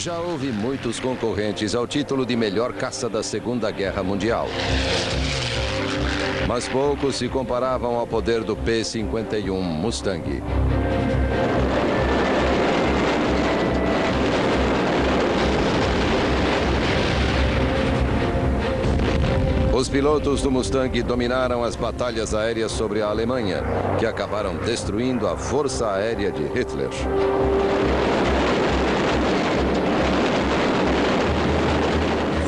Já houve muitos concorrentes ao título de melhor caça da Segunda Guerra Mundial. Mas poucos se comparavam ao poder do P-51 Mustang. Os pilotos do Mustang dominaram as batalhas aéreas sobre a Alemanha, que acabaram destruindo a força aérea de Hitler.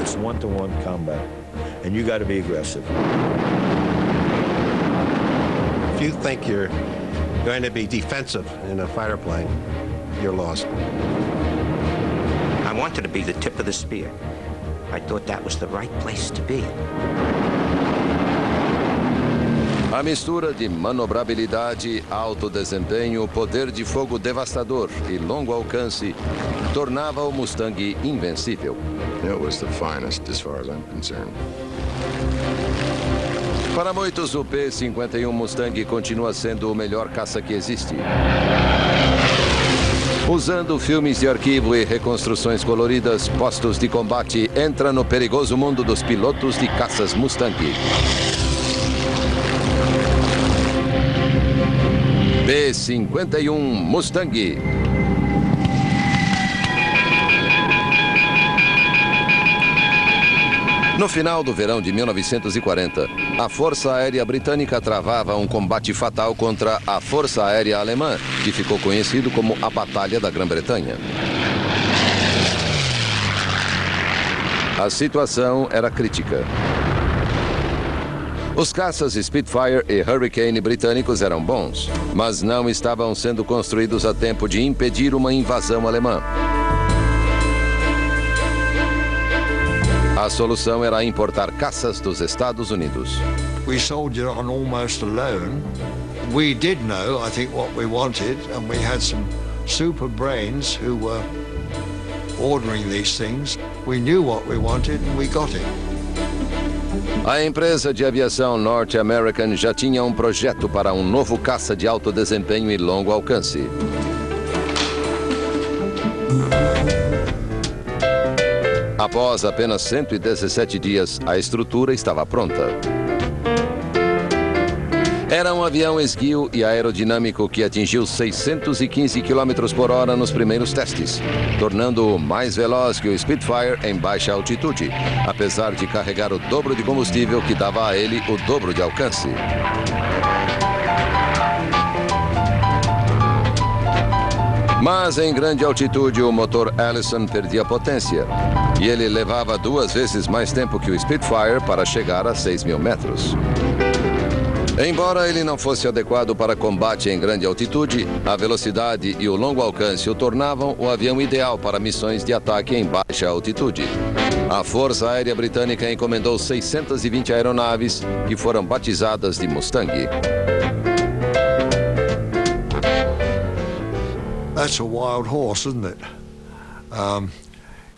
It's one-to-one combat, and you got to be aggressive. If you think you're going to be defensive in a fighter plane, you're lost. I wanted to be the tip of the spear. I thought that was the right place to be. A mistura de manobrabilidade, alto desempenho, poder de fogo devastador e longo alcance tornava o Mustang invencível. It was the finest as far as I'm concerned. Para muitos, o P-51 Mustang continua sendo o melhor caça que existe. Usando filmes de arquivo e reconstruções coloridas, Postos de Combate entra no perigoso mundo dos pilotos de caças Mustang. P-51 Mustang. No final do verão de 1940, a Força Aérea Britânica travava um combate fatal contra a Força Aérea Alemã, que ficou conhecido como a Batalha da Grã-Bretanha. A situação era crítica. Os caças Spitfire e Hurricane britânicos eram bons, mas não estavam sendo construídos a tempo de impedir uma invasão alemã. A solução era importar caças dos Estados Unidos. We soldiered on almost alone. We did know, I think, what we wanted, and we had some super brains who were ordering these things. We knew what we wanted and we got it. A empresa de aviação North American já tinha um projeto para um novo caça de alto desempenho e longo alcance. Após apenas 117 dias, a estrutura estava pronta. Era um avião esguio e aerodinâmico que atingiu 615 km por hora nos primeiros testes, tornando-o mais veloz que o Spitfire em baixa altitude, apesar de carregar o dobro de combustível que dava a ele o dobro de alcance. Mas em grande altitude o motor Allison perdia potência e ele levava 2 vezes mais tempo que o Spitfire para chegar a 6.000 metros. Embora ele não fosse adequado para combate em grande altitude, a velocidade e o longo alcance o tornavam o avião ideal para missões de ataque em baixa altitude. A Força Aérea Britânica encomendou 620 aeronaves que foram batizadas de Mustang. That's a wild horse, isn't it?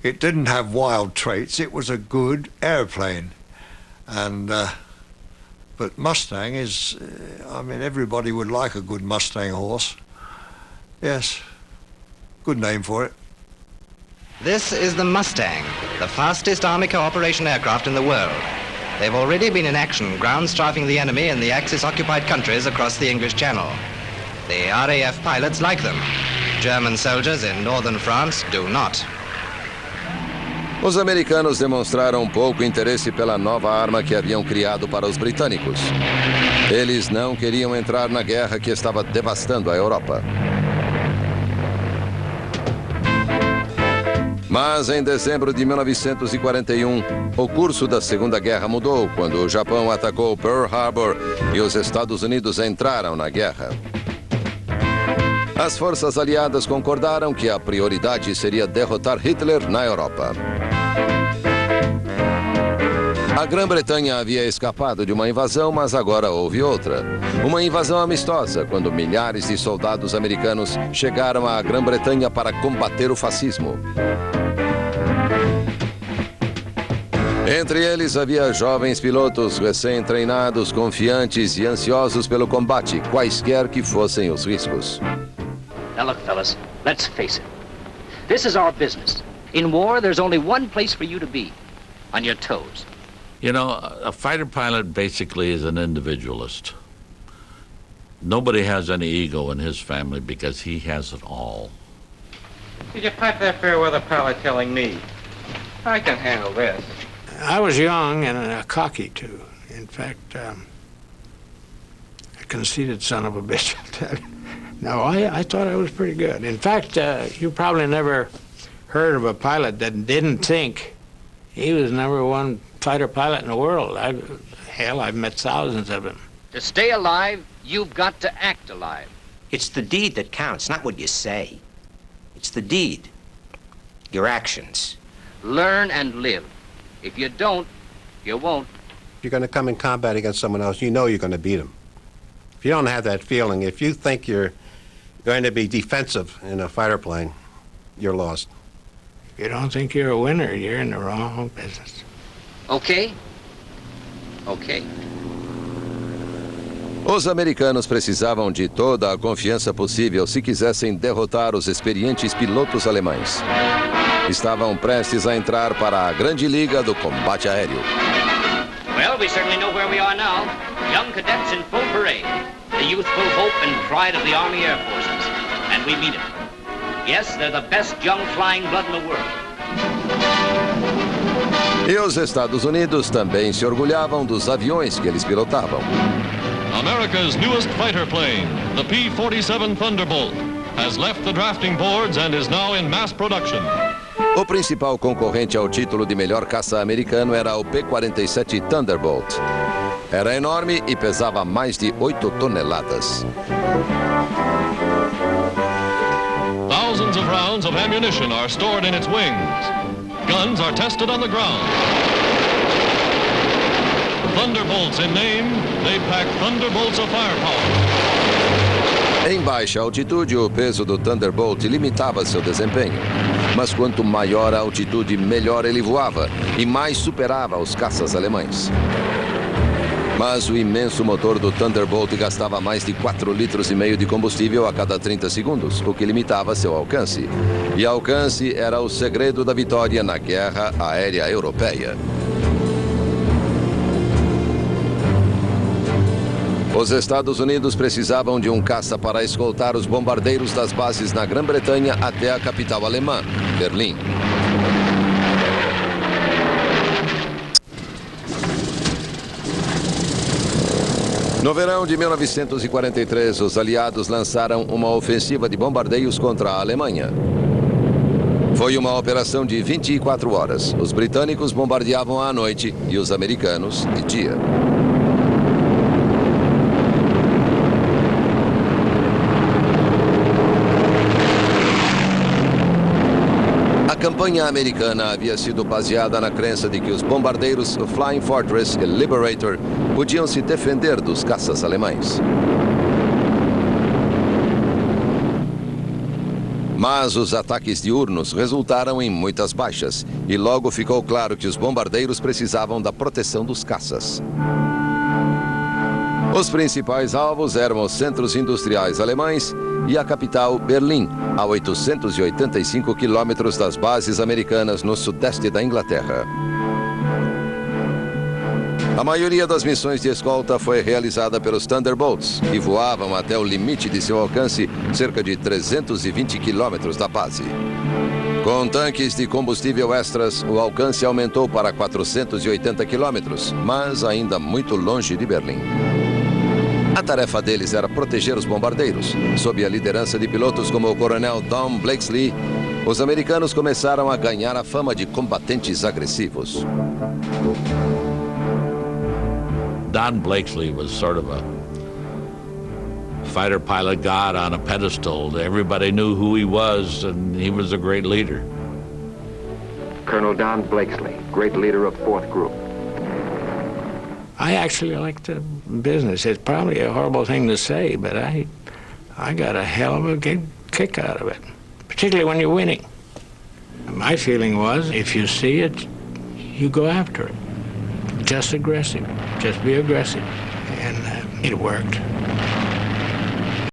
It didn't have wild traits. It was a good airplane. And, but Mustang is, I mean, everybody would like a good Mustang horse. Yes, good name for it. This is the Mustang, the fastest Army cooperation aircraft in the world. They've already been in action, ground-strafing the enemy in the Axis-occupied countries across the English Channel. The RAF pilots like them. German soldiers in northern France do not. Os americanos demonstraram pouco interesse pela nova arma que haviam criado para os britânicos. Eles não queriam entrar na guerra que estava devastando a Europa. Mas em dezembro de 1941, o curso da Segunda Guerra mudou quando o Japão atacou Pearl Harbor e os Estados Unidos entraram na guerra. As forças aliadas concordaram que a prioridade seria derrotar Hitler na Europa. A Grã-Bretanha havia escapado de uma invasão, mas agora houve outra. Uma invasão amistosa, quando milhares de soldados americanos chegaram à Grã-Bretanha para combater o fascismo. Entre eles havia jovens pilotos recém-treinados, confiantes e ansiosos pelo combate, quaisquer que fossem os riscos. Now look, fellas, let's face it. This is our business. In war, there's only one place for you to be, on your toes. You know, a fighter pilot basically is an individualist. Nobody has any ego in his family because he has it all. Did you pipe that fair weather pilot telling me? I can handle this. I was young and cocky, too. In fact, a conceited son of a bitch. No, I thought I was pretty good. In fact, you probably never heard of a pilot that didn't think he was #1 fighter pilot in the world. Hell, I've met thousands of them. To stay alive, you've got to act alive. It's the deed that counts, not what you say. It's the deed. Your actions. Learn and live. If you don't, you won't. If you're going to come in combat against someone else, you know you're going to beat them. If you don't have that feeling, if you think you're going to be defensive in a fighter plane, you're lost. If you don't think you're a winner, you're in the wrong business. Okay? Okay. Os americanos precisavam de toda a confiança possível se quisessem derrotar os experientes pilotos alemães. Estavam prestes a entrar para a grande liga do combate aéreo. Well, we certainly know where we are now. Young cadets in full parade. The youthful hope and pride of the Army Air Forces. And we mean it. Yes, they're the best young flying blood in the world. E os Estados Unidos também se orgulhavam dos aviões que eles pilotavam. America's newest fighter plane, the P-47 Thunderbolt, has left the drafting boards and is now in mass production. O principal concorrente ao título de melhor caça americano era o P-47 Thunderbolt. Era enorme e pesava mais de 8 toneladas. Thousands of rounds of ammunition are stored in its wings. Guns are tested on the ground. Thunderbolts in name, they pack thunderbolts of firepower. Em baixa altitude, o peso do Thunderbolt limitava seu desempenho. Mas quanto maior a altitude, melhor ele voava e mais superava os caças alemães. Mas o imenso motor do Thunderbolt gastava mais de 4,5 litros de combustível a cada 30 segundos, o que limitava seu alcance. E alcance era o segredo da vitória na Guerra Aérea Europeia. Os Estados Unidos precisavam de um caça para escoltar os bombardeiros das bases na Grã-Bretanha até a capital alemã, Berlim. No verão de 1943, os aliados lançaram uma ofensiva de bombardeios contra a Alemanha. Foi uma operação de 24 horas. Os britânicos bombardeavam à noite e os americanos de dia. A campanha americana havia sido baseada na crença de que os bombardeiros Flying Fortress e Liberator podiam se defender dos caças alemães. Mas os ataques diurnos resultaram em muitas baixas e logo ficou claro que os bombardeiros precisavam da proteção dos caças. Os principais alvos eram os centros industriais alemães e a capital, Berlim, a 885 quilômetros das bases americanas no sudeste da Inglaterra. A maioria das missões de escolta foi realizada pelos Thunderbolts, que voavam até o limite de seu alcance, cerca de 320 quilômetros da base. Com tanques de combustível extras, o alcance aumentou para 480 quilômetros, mas ainda muito longe de Berlim. A tarefa deles era proteger os bombardeiros. Sob a liderança de pilotos como o coronel Don Blakesley, os americanos começaram a ganhar a fama de combatentes agressivos. Don Blakesley was sort of a fighter pilot god on a pedestal. Everybody knew who he was, and he was a great leader. Colonel Don Blakesley, great leader of 4th Group. I actually like the business. It's probably a horrible thing to say, but I got a hell of a kick out of it, particularly when you're winning. My feeling was, if you see it, you go after it. Just aggressive. Just be aggressive. And it worked.